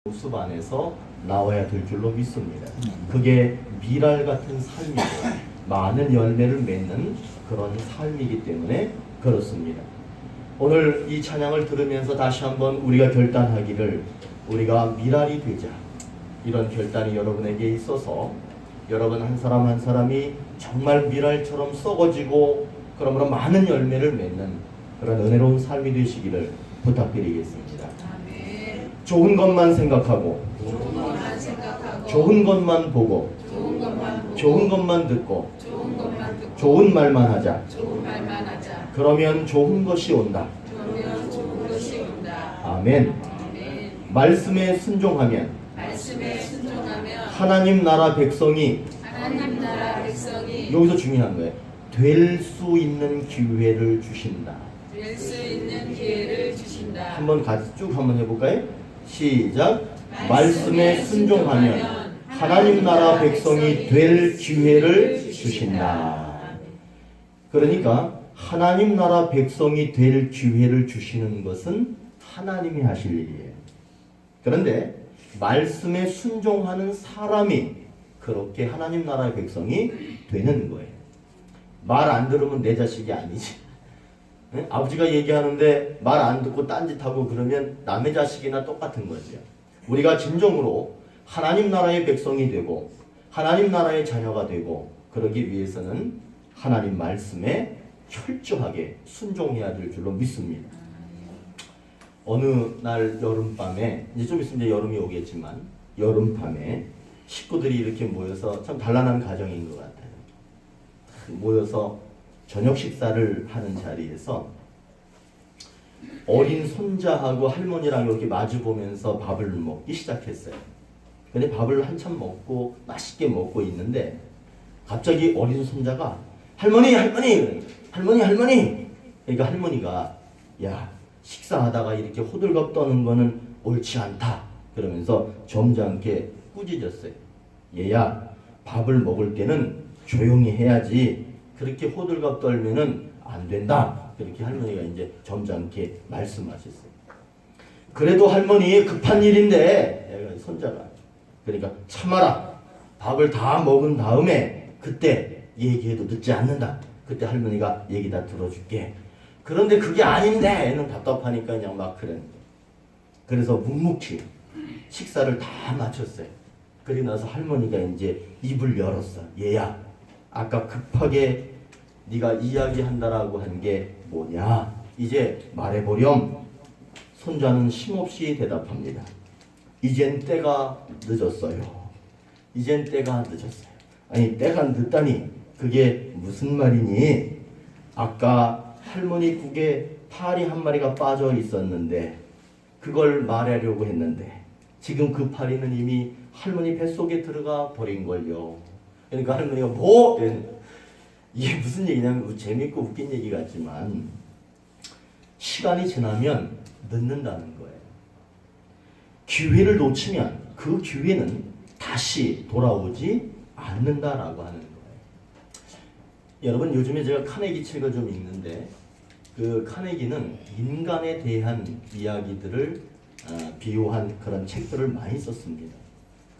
모습 안에서 나와야 될 줄로 믿습니다. 그게 미랄 같은 삶이고 많은 열매를 맺는 그런 삶이기 때문에 그렇습니다. 오늘 이 찬양을 들으면서 다시 한번 우리가 결단하기를, 우리가 미랄이 되자, 이런 결단이 여러분에게 있어서 여러분 한 사람 한 사람이 정말 미랄처럼 썩어지고 그러므로 많은 열매를 맺는 그런 은혜로운 삶이 되시기를 부탁드리겠습니다. 좋은 것만 생각하고, 좋은 것만 보고, 좋은 것만 듣고, 좋은 말만 하자. 그러면 좋은 것이 온다. 아멘. 말씀에 순종하면 하나님 나라 백성이 여기서 중요한 거예요. 될 수 있는 기회를 주신다. 한번 같이 쭉 한번 해볼까요? 시작. 말씀에 순종하면 하나님 나라 백성이 될 기회를 주신다. 그러니까 하나님 나라 백성이 될 기회를 주시는 것은 하나님이 하실 일이에요. 그런데 말씀에 순종하는 사람이 그렇게 하나님 나라의 백성이 되는 거예요. 말 안 들으면 내 자식이 아니지. 네? 아버지가 얘기하는데 말 안 듣고 딴짓하고 그러면 남의 자식이나 똑같은 거죠. 우리가 진정으로 하나님 나라의 백성이 되고 하나님 나라의 자녀가 되고 그러기 위해서는 하나님 말씀에 철저하게 순종해야 될 줄로 믿습니다. 어느 날 여름밤에, 이제 좀 있으면 이제 여름이 오겠지만 여름밤에 식구들이 이렇게 모여서 참 단란한 가정인 것 같아요. 모여서 저녁 식사를 하는 자리에서 어린 손자하고 할머니랑 이렇게 마주 보면서 밥을 먹기 시작했어요. 근데 밥을 한참 먹고 맛있게 먹고 있는데 갑자기 어린 손자가 할머니 할머니 할머니 할머니, 그러니까 할머니가 야, 식사하다가 이렇게 호들갑 떠는 거는 옳지 않다 그러면서 점잖게 꾸짖었어요. 얘야, 밥을 먹을 때는 조용히 해야지 그렇게 호들갑 떨면은 안 된다. 그렇게 할머니가 이제 점잖게 말씀하셨어요. 그래도 할머니 급한 일인데, 손자가. 그러니까 참아라. 밥을 다 먹은 다음에 그때 얘기해도 늦지 않는다. 그때 할머니가 얘기 다 들어줄게. 그런데 그게 아닌데 애는 답답하니까 그냥 막 그래. 그래서 묵묵히 식사를 다 마쳤어요. 그리고 나서 할머니가 이제 입을 열었어. 얘야, 아까 급하게 네가 이야기한다라고 한 게 뭐냐? 이제 말해보렴. 손자는 힘없이 대답합니다. 이젠 때가 늦었어요. 이젠 때가 늦었어요. 아니, 때가 늦다니 그게 무슨 말이니? 아까 할머니 국에 파리 한 마리가 빠져 있었는데 그걸 말하려고 했는데 지금 그 파리는 이미 할머니 뱃속에 들어가 버린걸요. 그러니까 할머니가 뭐? 이게 무슨 얘기냐면 재밌고 웃긴 얘기 같지만 시간이 지나면 늦는다는 거예요. 기회를 놓치면 그 기회는 다시 돌아오지 않는다라고 하는 거예요. 여러분, 요즘에 제가 카네기 책을 좀 읽는데 그 카네기는 인간에 대한 이야기들을 비유한 그런 책들을 많이 썼습니다.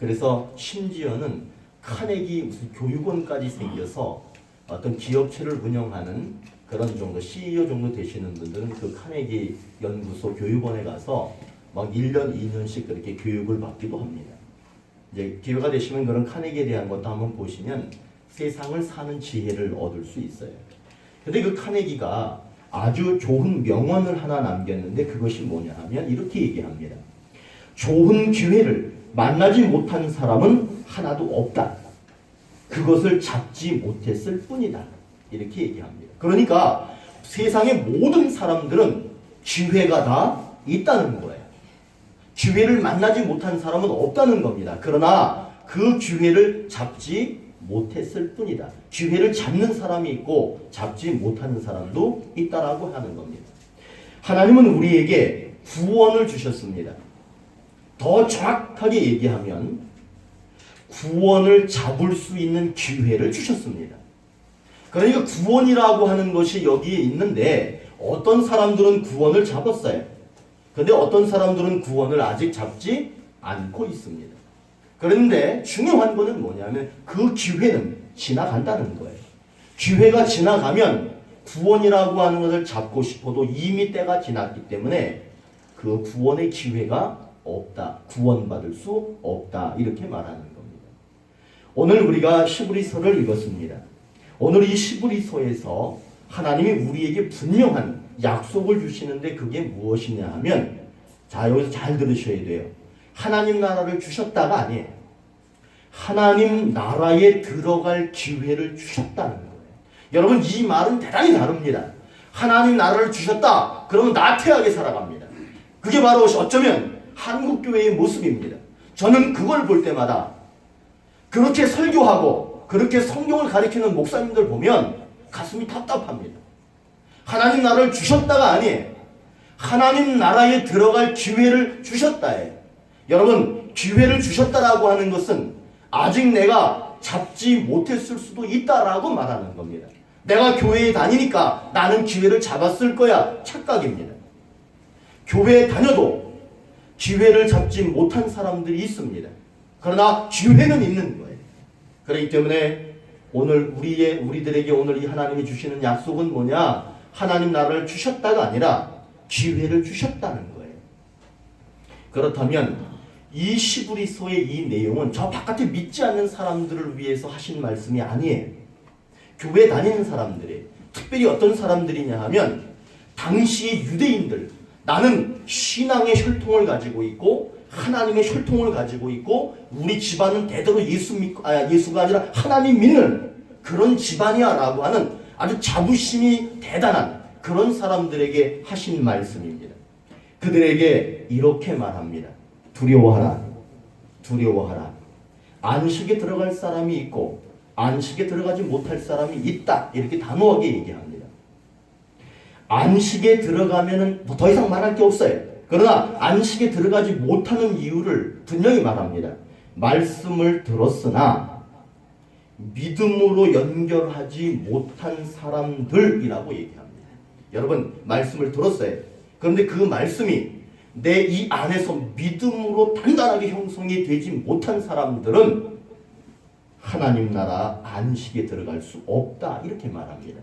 그래서 심지어는 카네기 무슨 교육원까지 생겨서 어떤 기업체를 운영하는 그런 정도 CEO 정도 되시는 분들은 그 카네기 연구소 교육원에 가서 막 1년, 2년씩 그렇게 교육을 받기도 합니다. 이제 기회가 되시면 그런 카네기에 대한 것도 한번 보시면 세상을 사는 지혜를 얻을 수 있어요. 근데 그 카네기가 아주 좋은 명언을 하나 남겼는데 그것이 뭐냐 하면 이렇게 얘기합니다. 좋은 기회를 만나지 못한 사람은 하나도 없다. 그것을 잡지 못했을 뿐이다. 이렇게 얘기합니다. 그러니까 세상의 모든 사람들은 기회가 다 있다는 거예요. 기회를 만나지 못한 사람은 없다는 겁니다. 그러나 그 기회를 잡지 못했을 뿐이다. 기회를 잡는 사람이 있고 잡지 못하는 사람도 있다라고 하는 겁니다. 하나님은 우리에게 구원을 주셨습니다. 더 정확하게 얘기하면 구원을 잡을 수 있는 기회를 주셨습니다. 그러니까 구원이라고 하는 것이 여기에 있는데 어떤 사람들은 구원을 잡았어요. 그런데 어떤 사람들은 구원을 아직 잡지 않고 있습니다. 그런데 중요한 거는 뭐냐면 그 기회는 지나간다는 거예요. 기회가 지나가면 구원이라고 하는 것을 잡고 싶어도 이미 때가 지났기 때문에 그 구원의 기회가 없다. 구원받을 수 없다. 이렇게 말하는 겁니다. 오늘 우리가 히브리서를 읽었습니다. 오늘 이 히브리서에서 하나님이 우리에게 분명한 약속을 주시는데 그게 무엇이냐 하면, 자, 여기서 잘 들으셔야 돼요. 하나님 나라를 주셨다가 아니에요. 하나님 나라에 들어갈 기회를 주셨다는 거예요. 여러분, 이 말은 대단히 다릅니다. 하나님 나라를 주셨다. 그러면 나태하게 살아갑니다. 그게 바로 어쩌면 한국교회의 모습입니다. 저는 그걸 볼 때마다 그렇게 설교하고 그렇게 성경을 가리키는 목사님들 보면 가슴이 답답합니다. 하나님 나라를 주셨다가 아니에요. 하나님 나라에 들어갈 기회를 주셨다예요. 여러분, 기회를 주셨다라고 하는 것은 아직 내가 잡지 못했을 수도 있다라고 말하는 겁니다. 내가 교회에 다니니까 나는 기회를 잡았을 거야. 착각입니다. 교회에 다녀도 기회를 잡지 못한 사람들이 있습니다. 그러나 기회는 있는 거예요. 그렇기 때문에 오늘 우리들에게 오늘 이 하나님이 주시는 약속은 뭐냐? 하나님 나라를 주셨다가 아니라 기회를 주셨다는 거예요. 그렇다면 이 히브리서의 이 내용은 저 바깥에 믿지 않는 사람들을 위해서 하신 말씀이 아니에요. 교회 다니는 사람들이, 특별히 어떤 사람들이냐 하면 당시 유대인들, 나는 신앙의 혈통을 가지고 있고 하나님의 혈통을 가지고 있고 우리 집안은 대대로 예수가 아니라 하나님 믿는 그런 집안이야 라고 하는 아주 자부심이 대단한 그런 사람들에게 하신 말씀입니다. 그들에게 이렇게 말합니다. 두려워하라. 두려워하라. 안식에 들어갈 사람이 있고 안식에 들어가지 못할 사람이 있다. 이렇게 단호하게 얘기합니다. 안식에 들어가면은 더 이상 말할 게 없어요. 그러나 안식에 들어가지 못하는 이유를 분명히 말합니다. 말씀을 들었으나 믿음으로 연결하지 못한 사람들이라고 얘기합니다. 여러분, 말씀을 들었어요. 그런데 그 말씀이 내 이 안에서 믿음으로 단단하게 형성이 되지 못한 사람들은 하나님 나라 안식에 들어갈 수 없다. 이렇게 말합니다.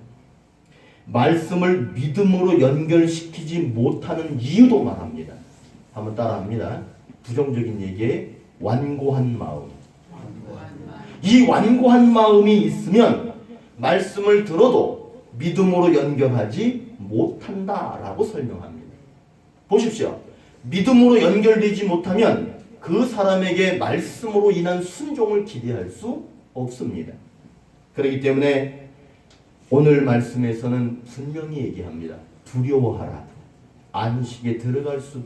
말씀을 믿음으로 연결시키지 못하는 이유도 말합니다. 한번 따라합니다. 부정적인 얘기에 완고한 마음. 이 완고한 마음이 있으면 말씀을 들어도 믿음으로 연결하지 못한다라고 설명합니다. 보십시오. 믿음으로 연결되지 못하면 그 사람에게 말씀으로 인한 순종을 기대할 수 없습니다. 그렇기 때문에 오늘 말씀에서는 분명히 얘기합니다. 두려워하라. 안식에 들어갈 수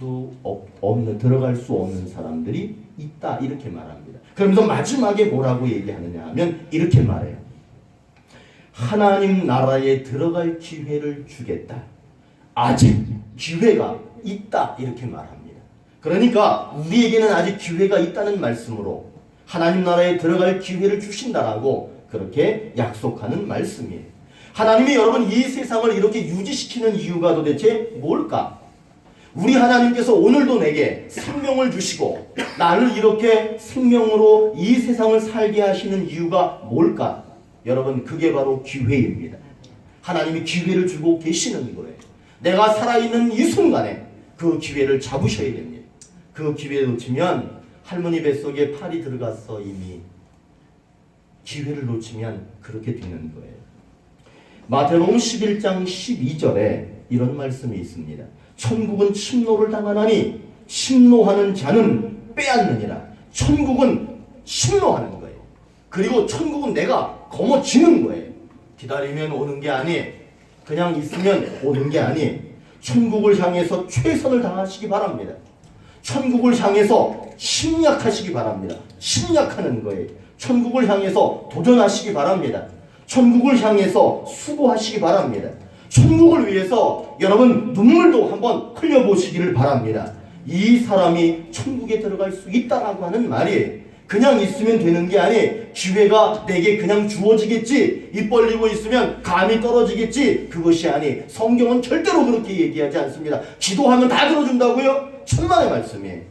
없는 사람들이 있다. 이렇게 말합니다. 그러면서 마지막에 뭐라고 얘기하느냐 하면 이렇게 말해요. 하나님 나라에 들어갈 기회를 주겠다. 아직 기회가 있다. 이렇게 말합니다. 그러니까 우리에게는 아직 기회가 있다는 말씀으로 하나님 나라에 들어갈 기회를 주신다라고 그렇게 약속하는 말씀이에요. 하나님이 여러분 이 세상을 이렇게 유지시키는 이유가 도대체 뭘까? 우리 하나님께서 오늘도 내게 생명을 주시고 나를 이렇게 생명으로 이 세상을 살게 하시는 이유가 뭘까? 여러분, 그게 바로 기회입니다. 하나님이 기회를 주고 계시는 거예요. 내가 살아있는 이 순간에 그 기회를 잡으셔야 됩니다. 그 기회를 놓치면 할머니 뱃속에 팔이 들어가서 이미 기회를 놓치면 그렇게 되는 거예요. 마태복음 11장 12절에 이런 말씀이 있습니다. 천국은 침노를 당하나니 침노하는 자는 빼앗느니라. 천국은 침노하는 거예요. 그리고 천국은 내가 거머쥐는 거예요. 기다리면 오는 게 아니에요. 그냥 있으면 오는 게 아니에요. 천국을 향해서 최선을 다하시기 바랍니다. 천국을 향해서 침략하시기 바랍니다. 침략하는 거예요. 천국을 향해서 도전하시기 바랍니다. 천국을 향해서 수고하시기 바랍니다. 천국을 위해서 여러분 눈물도 한번 흘려보시기를 바랍니다. 이 사람이 천국에 들어갈 수 있다라고 하는 말이에요. 그냥 있으면 되는 게 아니에요. 기회가 내게 그냥 주어지겠지, 입 벌리고 있으면 감이 떨어지겠지, 그것이 아니. 성경은 절대로 그렇게 얘기하지 않습니다. 기도하면 다 들어준다고요? 천만의 말씀이에요.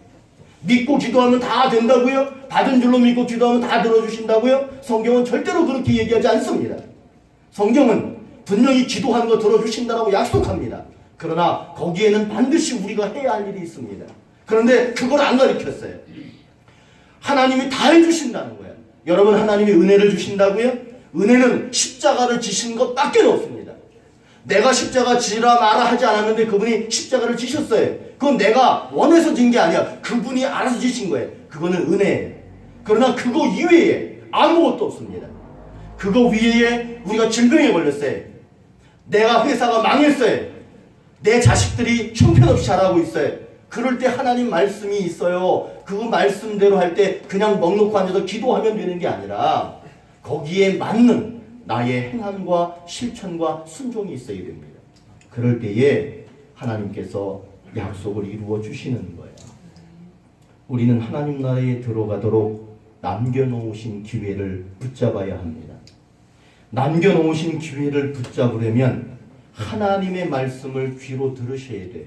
믿고 기도하면 다 된다고요? 받은 줄로 믿고 기도하면 다 들어주신다고요? 성경은 절대로 그렇게 얘기하지 않습니다. 성경은 분명히 기도하는 거 들어주신다라고 약속합니다. 그러나 거기에는 반드시 우리가 해야 할 일이 있습니다. 그런데 그걸 안 가르쳤어요. 하나님이 다 해주신다는 거예요. 여러분, 하나님이 은혜를 주신다고요? 은혜는 십자가를 지신 것밖에 없습니다. 내가 십자가 지라 마라 하지 않았는데 그분이 십자가를 지셨어요. 그건 내가 원해서 진 게 아니야. 그분이 알아서 지신 거예요. 그거는 은혜예요. 그러나 그거 이외에 아무것도 없습니다. 그거 위에 우리가 질병에 걸렸어요. 내가 회사가 망했어요. 내 자식들이 형편없이 자라고 있어요. 그럴 때 하나님 말씀이 있어요. 그 말씀대로 할 때 그냥 넋 놓고 앉아서 기도하면 되는 게 아니라 거기에 맞는 나의 행함과 실천과 순종이 있어야 됩니다. 그럴 때에 하나님께서 약속을 이루어 주시는 거예요. 우리는 하나님 나라에 들어가도록 남겨놓으신 기회를 붙잡아야 합니다. 남겨놓으신 기회를 붙잡으려면 하나님의 말씀을 귀로 들으셔야 돼요.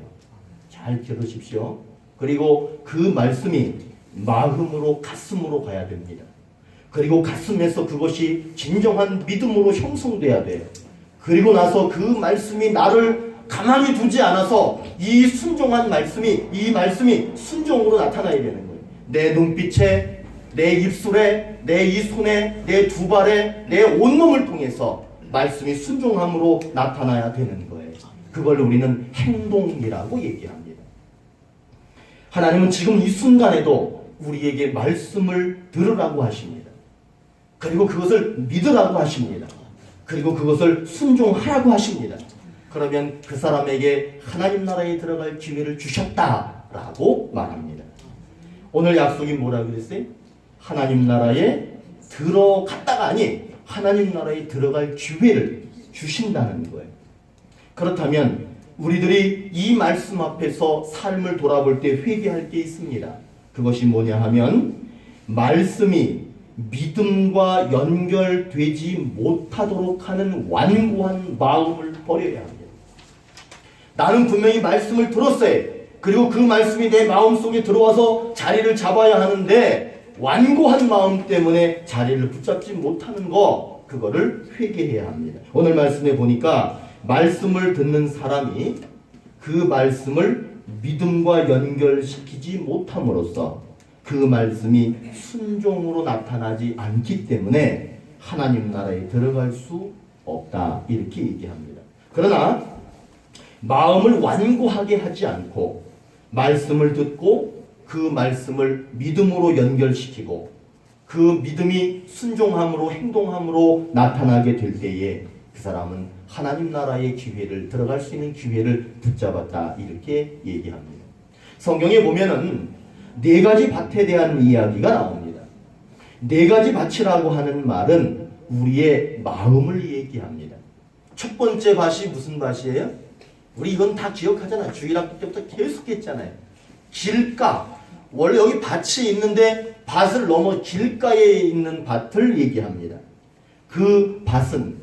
잘 들으십시오. 그리고 그 말씀이 마음으로 가슴으로 가야 됩니다. 그리고 가슴에서 그것이 진정한 믿음으로 형성돼야 돼요. 그리고 나서 그 말씀이 나를 가만히 두지 않아서 이 순종한 말씀이, 이 말씀이 순종으로 나타나야 되는 거예요. 내 눈빛에, 내 입술에, 내 이 손에, 내 두 발에, 내 온몸을 통해서 말씀이 순종함으로 나타나야 되는 거예요. 그걸 우리는 행동이라고 얘기합니다. 하나님은 지금 이 순간에도 우리에게 말씀을 들으라고 하십니다. 그리고 그것을 믿으라고 하십니다. 그리고 그것을 순종하라고 하십니다. 그러면 그 사람에게 하나님 나라에 들어갈 기회를 주셨다라고 말합니다. 오늘 약속이 뭐라고 그랬어요? 하나님 나라에 들어갔다가 아니 하나님 나라에 들어갈 기회를 주신다는 거예요. 그렇다면 우리들이 이 말씀 앞에서 삶을 돌아볼 때 회개할 게 있습니다. 그것이 뭐냐 하면 말씀이 믿음과 연결되지 못하도록 하는 완고한 마음을 버려야 합니다. 나는 분명히 말씀을 들었어요. 그리고 그 말씀이 내 마음속에 들어와서 자리를 잡아야 하는데 완고한 마음 때문에 자리를 붙잡지 못하는 거, 그거를 회개해야 합니다. 오늘 말씀에 보니까 말씀을 듣는 사람이 그 말씀을 믿음과 연결시키지 못함으로써 그 말씀이 순종으로 나타나지 않기 때문에 하나님 나라에 들어갈 수 없다, 이렇게 얘기합니다. 그러나 마음을 완고하게 하지 않고 말씀을 듣고 그 말씀을 믿음으로 연결시키고 그 믿음이 순종함으로 행동함으로 나타나게 될 때에 그 사람은 하나님 나라의 기회를, 들어갈 수 있는 기회를 붙잡았다, 이렇게 얘기합니다. 성경에 보면은 4가지 밭에 대한 이야기가 나옵니다. 4가지 밭이라고 하는 말은 우리의 마음을 얘기합니다. 첫 번째 밭이 무슨 밭이에요? 우리 이건 다 기억하잖아요. 주일학교 때부터 계속 했잖아요. 길가. 원래 여기 밭이 있는데 밭을 넘어 길가에 있는 밭을 얘기합니다. 그 밭은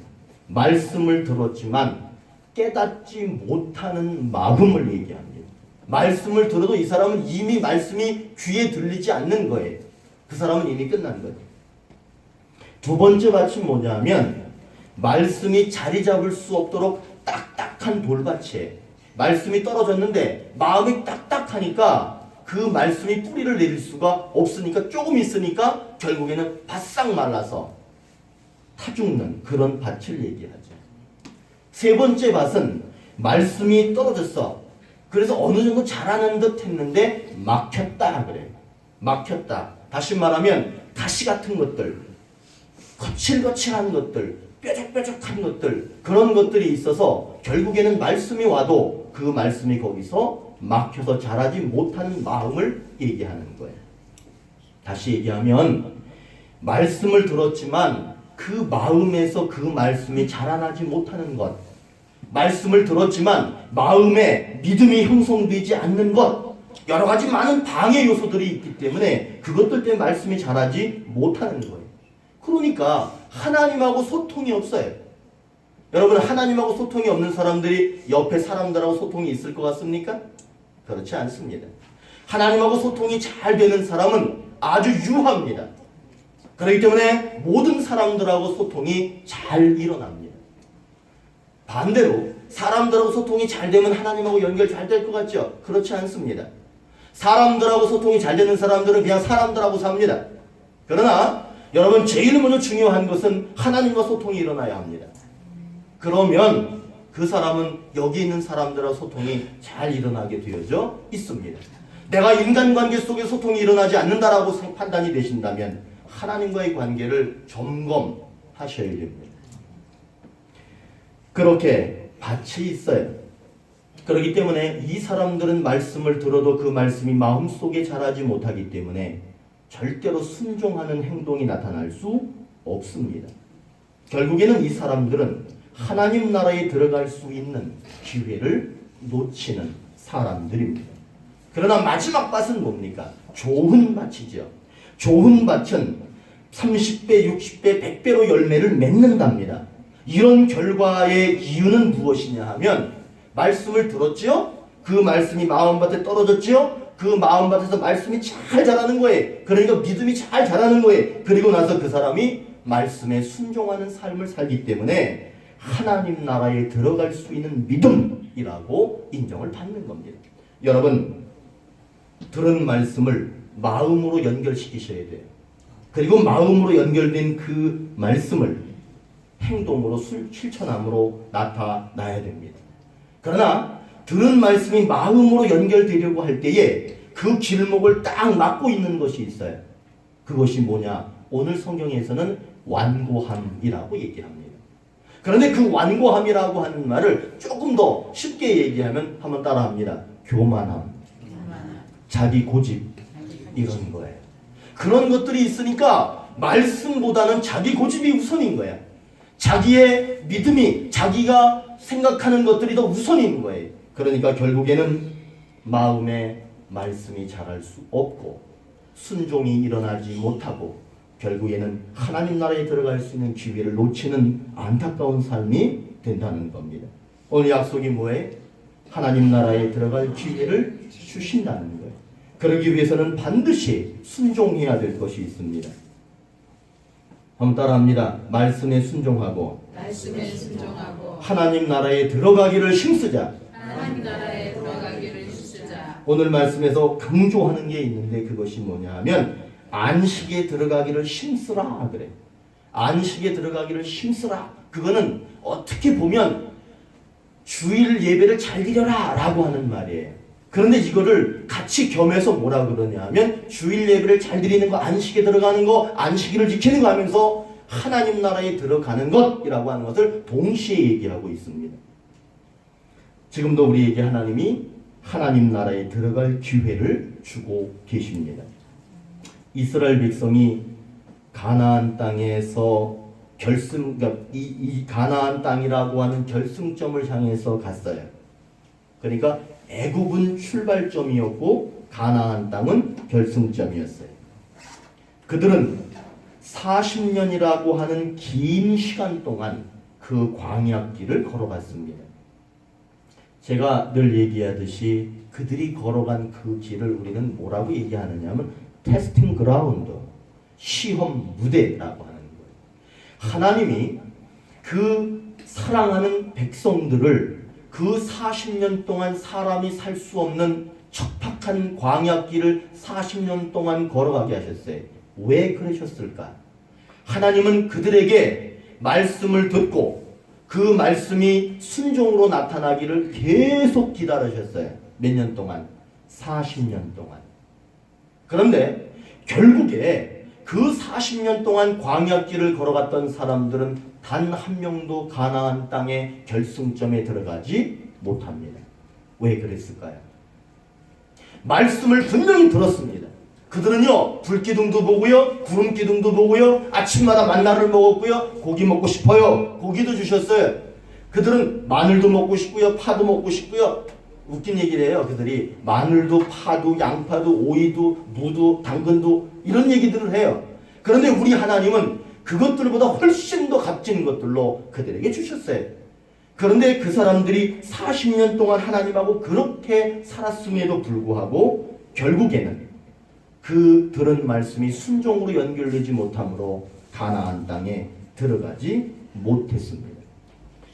말씀을 들었지만 깨닫지 못하는 마음을 얘기합니다. 말씀을 들어도 이 사람은 이미 말씀이 귀에 들리지 않는 거예요. 그 사람은 이미 끝난 거예요. 두 번째 밭이 뭐냐면 말씀이 자리 잡을 수 없도록 딱딱한 돌밭이에요. 말씀이 떨어졌는데 마음이 딱딱하니까 그 말씀이 뿌리를 내릴 수가 없으니까, 조금 있으니까 결국에는 바싹 말라서 타 죽는 그런 밭을 얘기하죠. 세 번째 밭은 말씀이 떨어졌어. 그래서 어느 정도 자라는 듯 했는데 막혔다 그래요. 막혔다. 다시 말하면 가시 같은 것들, 거칠거칠한 것들, 뾰족뾰족한 것들, 그런 것들이 있어서 결국에는 말씀이 와도 그 말씀이 거기서 막혀서 자라지 못하는 마음을 얘기하는 거예요. 다시 얘기하면 말씀을 들었지만 그 마음에서 그 말씀이 자라나지 못하는 것, 말씀을 들었지만 마음에 믿음이 형성되지 않는 것, 여러 가지 많은 방해 요소들이 있기 때문에 그것들 때문에 말씀이 자라지 못하는 거예요. 그러니까 하나님하고 소통이 없어요. 여러분, 하나님하고 소통이 없는 사람들이 옆에 사람들하고 소통이 있을 것 같습니까? 그렇지 않습니다. 하나님하고 소통이 잘 되는 사람은 아주 유합니다. 그렇기 때문에 모든 사람들하고 소통이 잘 일어납니다. 반대로 사람들하고 소통이 잘 되면 하나님하고 연결 잘 될 것 같죠? 그렇지 않습니다. 사람들하고 소통이 잘 되는 사람들은 그냥 사람들하고 삽니다. 그러나 여러분, 제일 먼저 중요한 것은 하나님과 소통이 일어나야 합니다. 그러면 그 사람은 여기 있는 사람들하고 소통이 잘 일어나게 되어져 있습니다. 내가 인간관계 속에 소통이 일어나지 않는다라고 판단이 되신다면 하나님과의 관계를 점검하셔야 됩니다. 그렇게 밭이 있어요. 그렇기 때문에 이 사람들은 말씀을 들어도 그 말씀이 마음속에 자라지 못하기 때문에 절대로 순종하는 행동이 나타날 수 없습니다. 결국에는 이 사람들은 하나님 나라에 들어갈 수 있는 기회를 놓치는 사람들입니다. 그러나 마지막 밭은 뭡니까? 좋은 밭이죠. 좋은 밭은 30배, 60배, 100배로 열매를 맺는답니다. 이런 결과의 이유는 무엇이냐 하면 말씀을 들었죠? 그 말씀이 마음밭에 떨어졌죠? 그 마음밭에서 말씀이 잘 자라는 거예요. 그러니까 믿음이 잘 자라는 거예요. 그리고 나서 그 사람이 말씀에 순종하는 삶을 살기 때문에 하나님 나라에 들어갈 수 있는 믿음이라고 인정을 받는 겁니다. 여러분, 들은 말씀을 마음으로 연결시키셔야 돼요. 그리고 마음으로 연결된 그 말씀을 행동으로 실천함으로 나타나야 됩니다. 그러나 들은 말씀이 마음으로 연결되려고 할 때에 그 길목을 딱 막고 있는 것이 있어요. 그것이 뭐냐? 오늘 성경에서는 완고함이라고 얘기합니다. 그런데 그 완고함이라고 하는 말을 조금 더 쉽게 얘기하면 한번 따라합니다. 교만함, 자기 고집, 이런 거예요. 그런 것들이 있으니까 말씀보다는 자기 고집이 우선인 거야. 자기의 믿음이, 자기가 생각하는 것들이 더 우선인 거예요. 그러니까 결국에는 마음에 말씀이 자랄 수 없고 순종이 일어나지 못하고 결국에는 하나님 나라에 들어갈 수 있는 기회를 놓치는 안타까운 삶이 된다는 겁니다. 오늘 약속이 뭐예요? 하나님 나라에 들어갈 기회를 주신다는 거예요. 그러기 위해서는 반드시 순종해야 될 것이 있습니다. 한번 따라합니다. 말씀에 순종하고 하나님 나라에 들어가기를 힘쓰자. 오늘 말씀에서 강조하는 게 있는데 그것이 뭐냐 하면 안식에 들어가기를 힘쓰라 그래. 안식에 들어가기를 힘쓰라. 그거는 어떻게 보면 주일 예배를 잘 드려라 라고 하는 말이에요. 그런데 이거를 같이 겸해서 뭐라 그러냐 하면 주일 예배를 잘 드리는 거, 안식에 들어가는 거, 안식일을 지키는 거 하면서 하나님 나라에 들어가는 것이라고 하는 것을 동시에 얘기하고 있습니다. 지금도 우리에게 하나님이 하나님 나라에 들어갈 기회를 주고 계십니다. 이스라엘 백성이 가나안 땅에서 이 가나안 땅이라고 하는 결승점을 향해서 갔어요. 그러니까 애굽은 출발점이었고 가나안 땅은 결승점이었어요. 그들은 40년이라고 하는 긴 시간 동안 그 광야길을 걸어갔습니다. 제가 늘 얘기하듯이 그들이 걸어간 그 길을 우리는 뭐라고 얘기하느냐 하면 테스팅 그라운드, 시험 무대라고 하는 거예요. 하나님이 그 사랑하는 백성들을 그 40년 동안 사람이 살 수 없는 척박한 광야길을 40년 동안 걸어가게 하셨어요. 왜 그러셨을까? 하나님은 그들에게 말씀을 듣고 그 말씀이 순종으로 나타나기를 계속 기다리셨어요. 몇 년 동안? 40년 동안. 그런데 결국에 그 40년 동안 광야길을 걸어갔던 사람들은 단 한 명도 가나안 땅의 결승점에 들어가지 못합니다. 왜 그랬을까요? 말씀을 분명히 들었습니다. 그들은요, 불기둥도 보고요, 구름기둥도 보고요, 아침마다 만나를 먹었고요, 고기 먹고 싶어요. 고기도 주셨어요. 그들은 마늘도 먹고 싶고요, 파도 먹고 싶고요. 웃긴 얘기를 해요. 그들이 마늘도, 파도, 양파도, 오이도, 무도, 당근도 이런 얘기들을 해요. 그런데 우리 하나님은 그것들보다 훨씬 더 값진 것들로 그들에게 주셨어요. 그런데 그 사람들이 40년 동안 하나님하고 그렇게 살았음에도 불구하고 결국에는 그 들은 말씀이 순종으로 연결되지 못함으로 가나안 땅에 들어가지 못했습니다.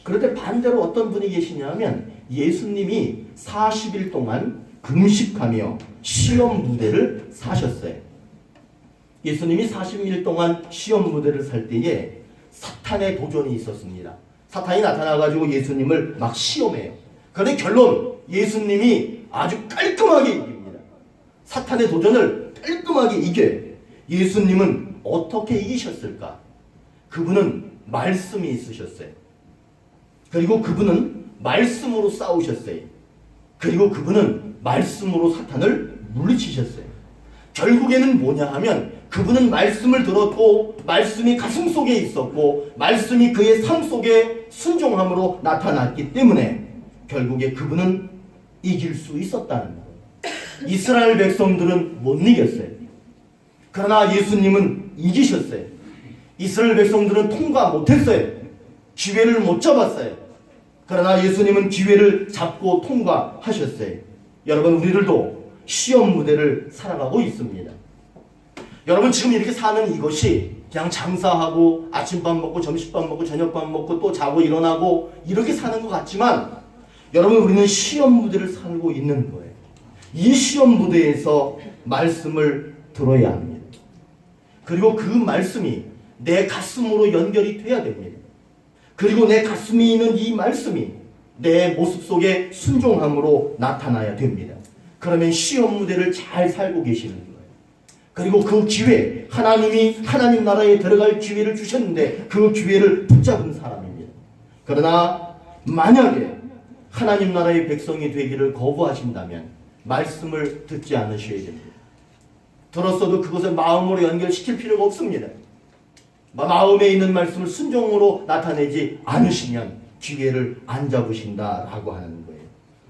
그런데 반대로 어떤 분이 계시냐면 예수님이 40일 동안 금식하며 시험 무대를 사셨어요. 예수님이 40일 동안 시험 무대를 살 때에 사탄의 도전이 있었습니다. 사탄이 나타나가지고 예수님을 막 시험해요. 그런데 결론 예수님이 아주 깔끔하게 이깁니다. 사탄의 도전을 깔끔하게 이겨요. 예수님은 어떻게 이기셨을까? 그분은 말씀이 있으셨어요. 그리고 그분은 말씀으로 싸우셨어요. 그리고 그분은 말씀으로 사탄을 물리치셨어요. 결국에는 뭐냐 하면 그분은 말씀을 들었고 말씀이 가슴 속에 있었고 말씀이 그의 삶 속에 순종함으로 나타났기 때문에 결국에 그분은 이길 수 있었다는 거예요. 이스라엘 백성들은 못 이겼어요. 그러나 예수님은 이기셨어요. 이스라엘 백성들은 통과 못했어요. 기회를 못 잡았어요. 그러나 예수님은 기회를 잡고 통과하셨어요. 여러분, 우리들도 시험 무대를 살아가고 있습니다. 여러분, 지금 이렇게 사는 이것이 그냥 장사하고 아침밥 먹고 점심밥 먹고 저녁밥 먹고 또 자고 일어나고 이렇게 사는 것 같지만 여러분, 우리는 시험 무대를 살고 있는 거예요. 이 시험 무대에서 말씀을 들어야 합니다. 그리고 그 말씀이 내 가슴으로 연결이 돼야 됩니다. 그리고 내 가슴에 있는 이 말씀이 내 모습 속에 순종함으로 나타나야 됩니다. 그러면 시험 무대를 잘 살고 계시는 거예요. 그리고 그 기회, 하나님이 하나님 나라에 들어갈 기회를 주셨는데 그 기회를 붙잡은 사람입니다. 그러나 만약에 하나님 나라의 백성이 되기를 거부하신다면 말씀을 듣지 않으셔야 됩니다. 들었어도 그것을 마음으로 연결시킬 필요가 없습니다. 마음에 있는 말씀을 순종으로 나타내지 않으시면 기회를 안 잡으신다라고 하는 거예요.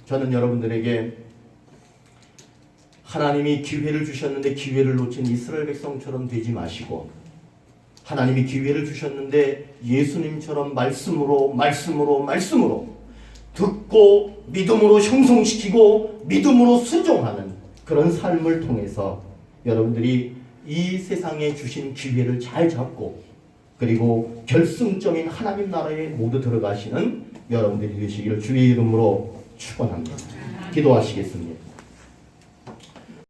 저는 여러분들에게 하나님이 기회를 주셨는데 기회를 놓친 이스라엘 백성처럼 되지 마시고 하나님이 기회를 주셨는데 예수님처럼 말씀으로 듣고 믿음으로 형성시키고 믿음으로 순종하는 그런 삶을 통해서 여러분들이 이 세상에 주신 기회를 잘 잡고 그리고 결승점인 하나님 나라에 모두 들어가시는 여러분들이 되시기를 주의 이름으로 축원합니다. 기도하시겠습니다.